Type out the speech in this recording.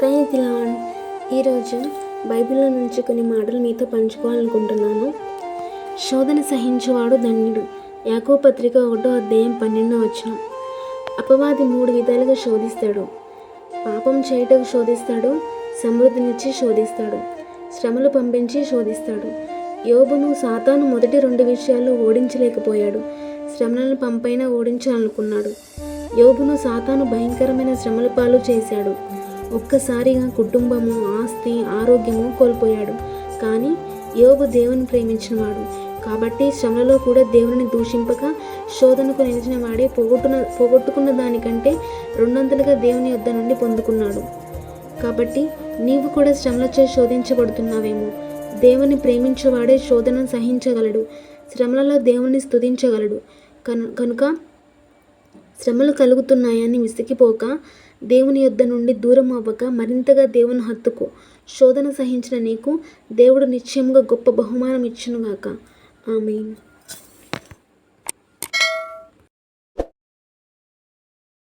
Praise the lord. ఈరోజు బైబిల్లో నుంచి కొన్ని మాటలు మీతో పంచుకోవాలనుకుంటున్నాను. శోధన సహించువాడు ధన్యుడు. యాకోబు పత్రిక 1:12. అపవాది 3 విధాలుగా శోధిస్తాడు. పాపం చేయటకు శోధిస్తాడు, సమృద్ధినిచ్చి శోధిస్తాడు, శ్రమలు పంపించి శోధిస్తాడు. యోబును సాతాను మొదటి 2 విషయాల్లో ఓడించలేకపోయాడు. శ్రమలను పంపైనా ఓడించాలనుకున్నాడు. యోబును సాతాను భయంకరమైన శ్రమల పాలు చేశాడు. ఒక్కసారిగా కుటుంబము, ఆస్తి, ఆరోగ్యము కోల్పోయాడు. కానీ యోబు దేవుని ప్రేమించినవాడు కాబట్టి శ్రమలో కూడా దేవుని దూషింపక శోధనకు నిలిచిన వాడే పోగొట్టుకున్న దానికంటే 200గా దేవుని యొద్ద నుండి పొందుకున్నాడు. కాబట్టి నీవు కూడా శ్రమలచే శోధించబడుతున్నావేమో. దేవుని ప్రేమించేవాడే శోధనను సహించగలడు, శ్రమలలో దేవుని స్తుతించగలడు. కనుక శ్రమలు కలుగుతున్నాయని విసిగిపోక, దేవుని యొద్ద నుండి దూరం అవ్వక మరింతగా దేవుని హత్తుకో. శోధన సహించిన నీకు దేవుడు నిశ్చయముగా గొప్ప బహుమానం ఇచ్చునుగాక. ఆమేన్.